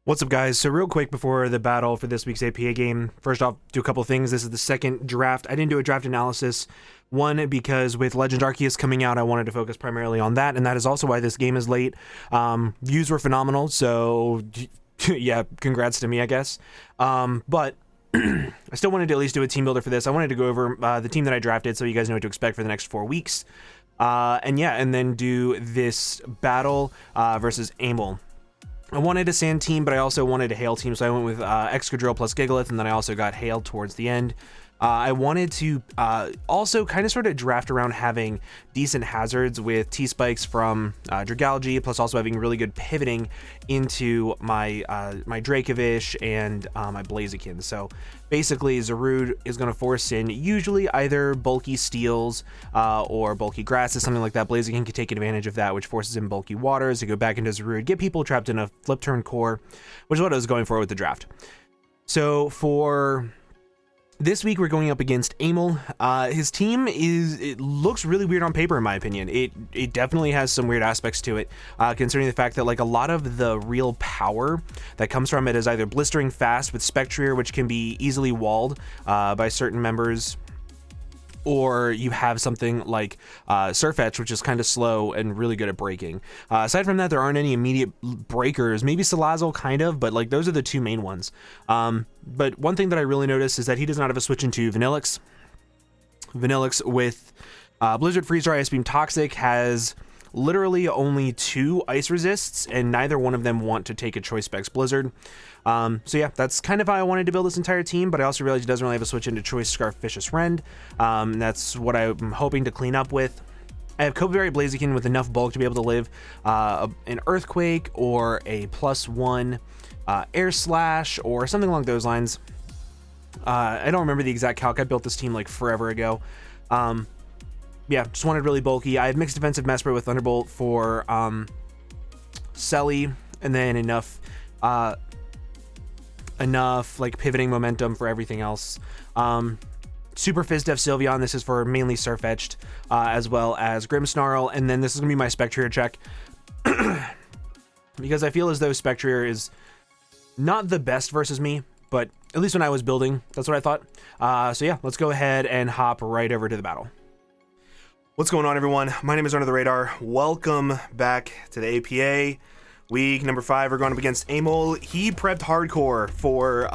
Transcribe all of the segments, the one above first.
What's up, guys? So real quick before the battle for this week's APA game, first off, do a couple things. This is the second draft. I didn't do a draft analysis. One, because with Legend Arceus coming out, I wanted to focus primarily on that, and that is also why this game is late. Views were phenomenal, so yeah, congrats to me, I guess. But I still wanted to at least do a team builder for this. I wanted to go over the team that I drafted so you guys know what to expect for the next 4 weeks. And then do this battle versus Amel. I wanted a Sand team, but I also wanted a Hail team, so I went with Excadrill plus Gigalith, and then I also got Hail towards the end. I wanted to also kind of sort of draft around having decent hazards with T-Spikes from Dragalge, plus also having really good pivoting into my my Dracovish and my Blaziken. So basically, Zarude is going to force in usually either bulky Steels or bulky Grasses, something like that. Blaziken can take advantage of that, which forces in bulky Waters to go back into Zarude, get people trapped in a flip turn core, which is what I was going for with the draft. So for this week, we're going up against Amel. His team it looks really weird on paper, in my opinion. It definitely has some weird aspects to it, considering the fact that like a lot of the real power that comes from it is either blistering fast with Spectrier, which can be easily walled by certain members, or you have something like Surfetch, which is kind of slow and really good at breaking. Aside from that, there aren't any immediate breakers. Maybe Salazzle kind of, but like those are the two main ones. But one thing that I really noticed is that he does not have a switch into Vanillix. Vanillix with Blizzard, Freezer, Ice Beam, Toxic has literally only 2 ice resists, and neither one of them want to take a Choice Specs Blizzard. So yeah, that's kind of how I wanted to build this entire team, but I also realized he doesn't really have a switch into Choice Scarf, Vicious Rend. That's what I'm hoping to clean up with. I have Copaberry Blaziken with enough bulk to be able to live an Earthquake or a +1 Air Slash or something along those lines. I don't remember the exact calc. I built this team like forever ago. Yeah, just wanted really bulky. I have mixed defensive Mesprit with Thunderbolt for Selly, and then enough like pivoting momentum for everything else. Super Fizdef Sylveon, this is for mainly Surfetched, as well as Grimmsnarl, and then this is gonna be my Spectrier check because I feel as though Spectrier is not the best versus me, but at least when I was building, that's what I thought. So yeah, let's go ahead and hop right over to the battle. What's going on, everyone? My name is Under the Radar. Welcome back to the APA. Week number 5, we're going up against Amel. He prepped hardcore for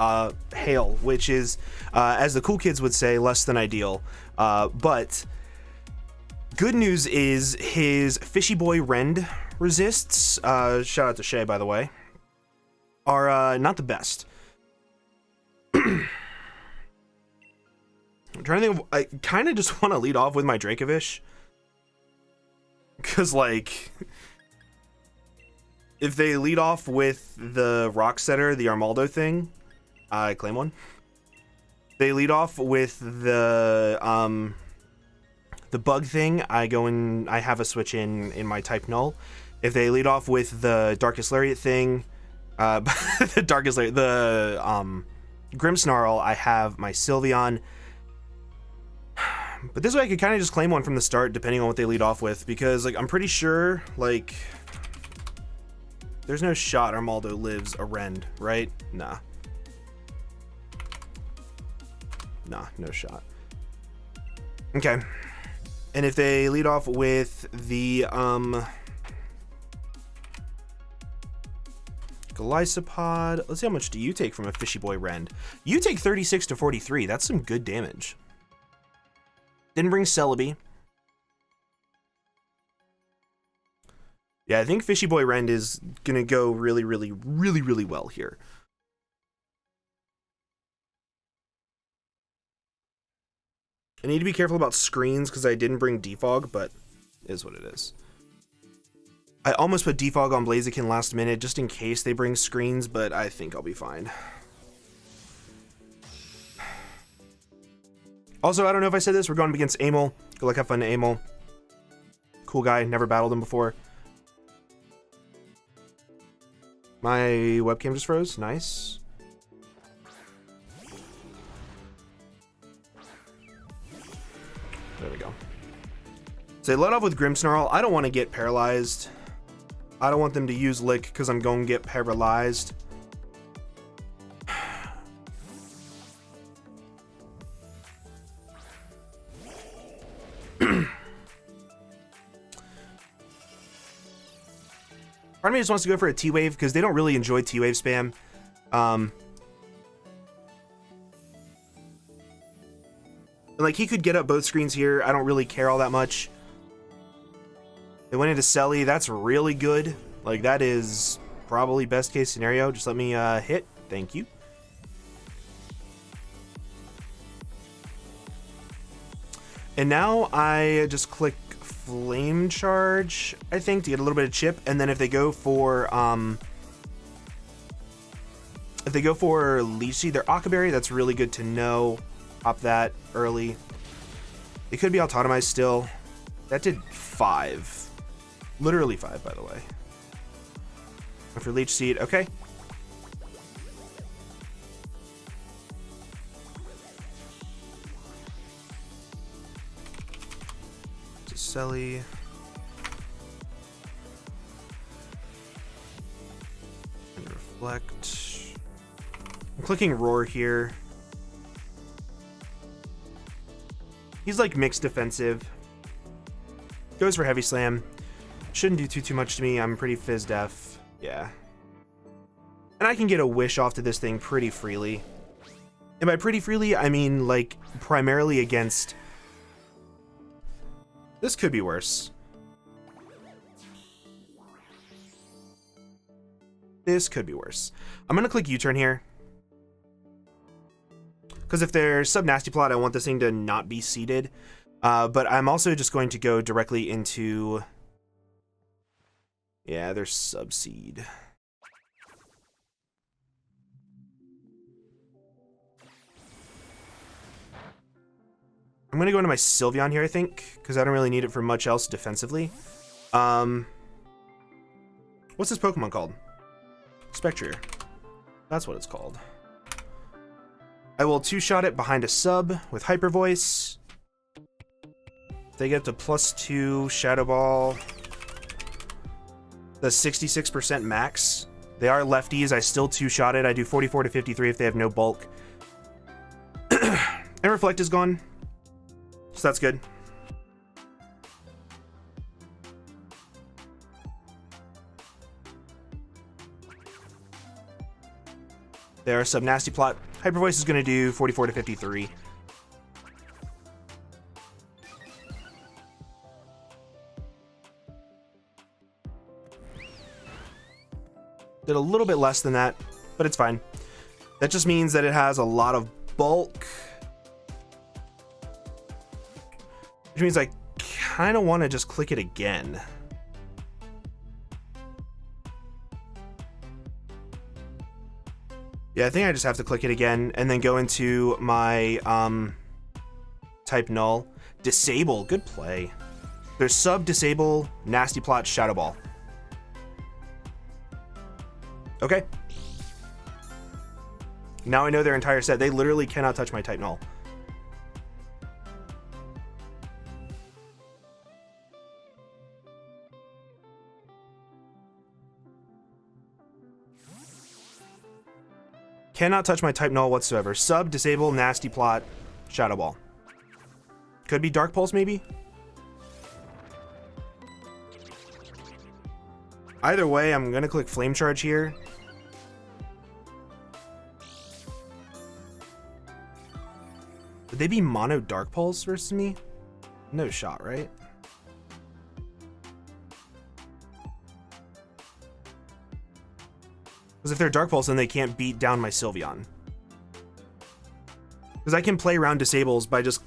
Hail, which is, as the cool kids would say, less than ideal. But good news is his Fishy Boy Rend resists, shout out to Shay, by the way, are not the best. I'm trying to think of, I kind of just want to lead off with my Dracovish. Because, like, if they lead off with the Rock Setter, the Armaldo thing, I claim one. They lead off with the bug thing, I go in, I have a switch in my type null. If they lead off with the Darkest Lariat thing, the Darkest Lariat, the Grimmsnarl, I have my Sylveon. But this way I could kind of just claim one from the start, depending on what they lead off with, because like I'm pretty sure like there's no shot Armaldo lives a Rend, right? Nah, no shot. Okay, and if they lead off with the Golisopod, let's see how much do you take from a Fishy Boy Rend. You take 36 to 43. That's some good damage. Didn't bring Celebi. Yeah, I think Fishy Boy Rend is gonna go really well here. I need to be careful about screens because I didn't bring Defog, but it is what it is. I almost put Defog on Blaziken last minute just in case they bring screens, but I think I'll be fine. Also, I don't know if I said this, we're going up against Amel. Good luck, have fun to Amel. Cool guy, never battled him before. My webcam just froze, nice. There we go. So they let off with Grimmsnarl. I don't want to get paralyzed. I don't want them to use Lick because I'm going to get paralyzed. me just wants to go for a T-Wave because they don't really enjoy T-Wave spam. Like, he could get up both screens here. I don't really care all that much. They went into Selly. That's really good. Like, that is probably best case scenario. Just let me hit. Thank you. And now I just click Flame Charge, I think, to get a little bit of chip. And then if they go for Leech Seed, their Akaberry, that's really good to know. Pop that early. It could be autotomized still. That did 5. Literally 5, by the way. And for Leech Seed, okay. Selly. And Reflect. I'm clicking Roar here. He's like mixed defensive. Goes for Heavy Slam. Shouldn't do too much to me. I'm pretty Fizz Def. Yeah. And I can get a Wish off to this thing pretty freely. And by pretty freely, I mean like primarily against... This could be worse. This could be worse. I'm gonna click U-turn here. Because if there's sub Nasty Plot, I want this thing to not be seeded. But I'm also just going to go directly into... Yeah, there's sub seed. I'm going to go into my Sylveon here, I think, because I don't really need it for much else defensively. What's this Pokemon called? Spectrier. That's what it's called. I will two-shot it behind a sub with Hyper Voice. They get up to +2 Shadow Ball. The 66% max. They are lefties. I still two-shot it. I do 44 to 53 if they have no bulk. And Reflect is gone. So that's good. There, sub Nasty Plot. Hyper Voice is going to do 44 to 53. Did a little bit less than that, but it's fine. That just means that it has a lot of bulk. Which means I kind of want to just click it again. Yeah, I think I just have to click it again and then go into my type null. Disable, good play. There's sub, disable, Nasty Plot, Shadow Ball. Okay. Now I know their entire set. They literally cannot touch my type null. Cannot touch my type null whatsoever. Sub, disable, Nasty Plot, Shadow Ball. Could be Dark Pulse, maybe? Either way, I'm gonna click Flame Charge here. Would they be mono Dark Pulse versus me? No shot, right? Because if they're Dark Pulse, then they can't beat down my Sylveon. Because I can play around disables by just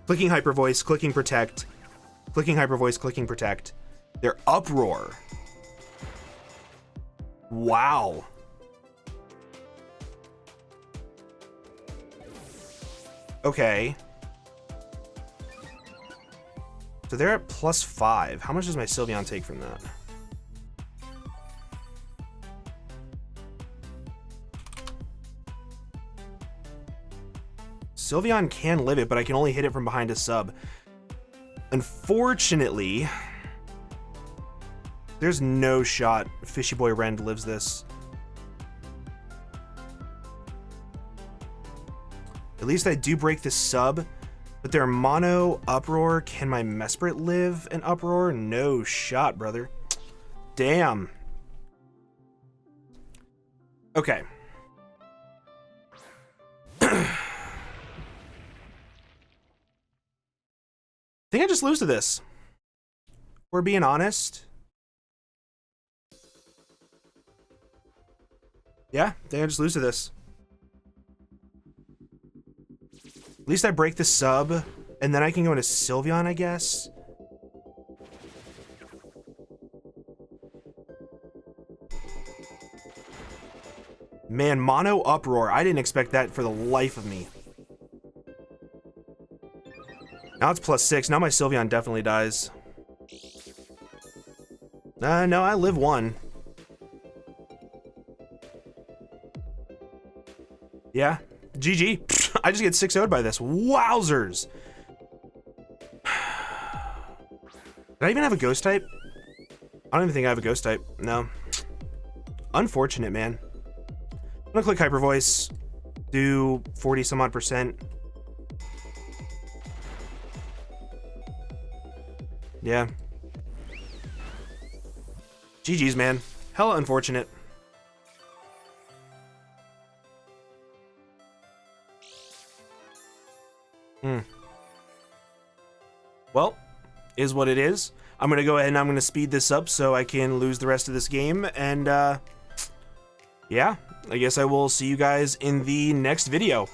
clicking Hyper Voice, clicking Protect, clicking Hyper Voice, clicking Protect. They're Uproar. Wow. Okay. So they're at +5. How much does my Sylveon take from that? Sylveon can live it, but I can only hit it from behind a sub. Unfortunately, there's no shot Fishy Boy Rend lives this. At least I do break the sub, but their mono Uproar. Can my Mesprit live an Uproar? No shot, brother. Damn. Okay. I think I just lose to this. We're being honest. Yeah, I think I just lose to this. At least I break the sub, and then I can go into Sylveon, I guess. Man, mono uproar. I didn't expect that for the life of me. Now it's +6. Now my Sylveon definitely dies. No, I live 1. Yeah. GG. I just get 6-0'd by this. Wowzers. Did I even have a ghost type? I don't even think I have a ghost type. No. Unfortunate, man. I'm gonna click Hyper Voice. Do 40 some odd %. Yeah. GG's, man. Hella unfortunate. Well, is what it is. I'm gonna go ahead and I'm gonna speed this up so I can lose the rest of this game, and yeah, I guess I will see you guys in the next video.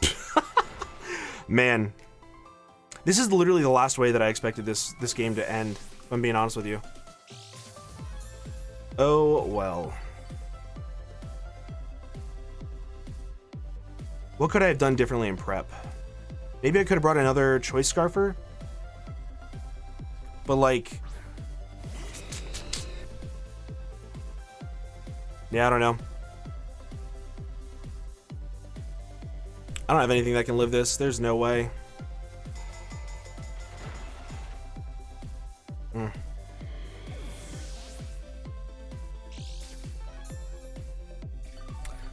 Man, this is literally the last way that I expected this game to end, if I'm being honest with you. Oh well. What could I have done differently in prep? Maybe I could have brought another Choice Scarfer? But like... yeah, I don't know. I don't have anything that can live this. There's no way.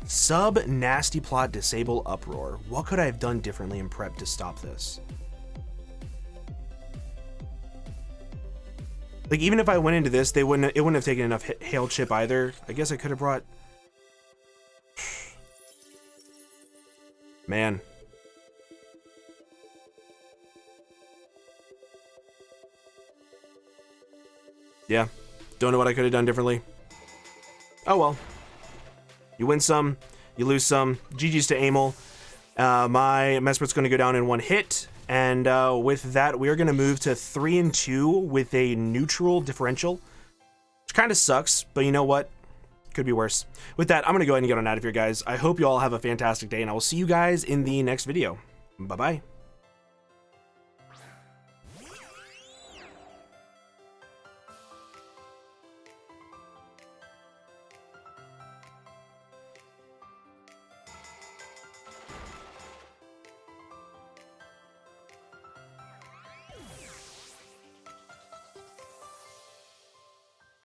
Sub nasty plot disable uproar. What could I have done differently in prep to stop this? Like, even if I went into this, it wouldn't have taken enough hail chip either. I guess I could have brought... Man. Yeah. Don't know what I could have done differently. Oh well. You win some, you lose some. GG's to Amel. My Mespert's going to go down in 1 hit. And with that, we are going to move to 3-2 with a neutral differential. Which kind of sucks, but you know what? Could be worse. With that, I'm going to go ahead and get on out of here, guys. I hope you all have a fantastic day, and I will see you guys in the next video. Bye-bye.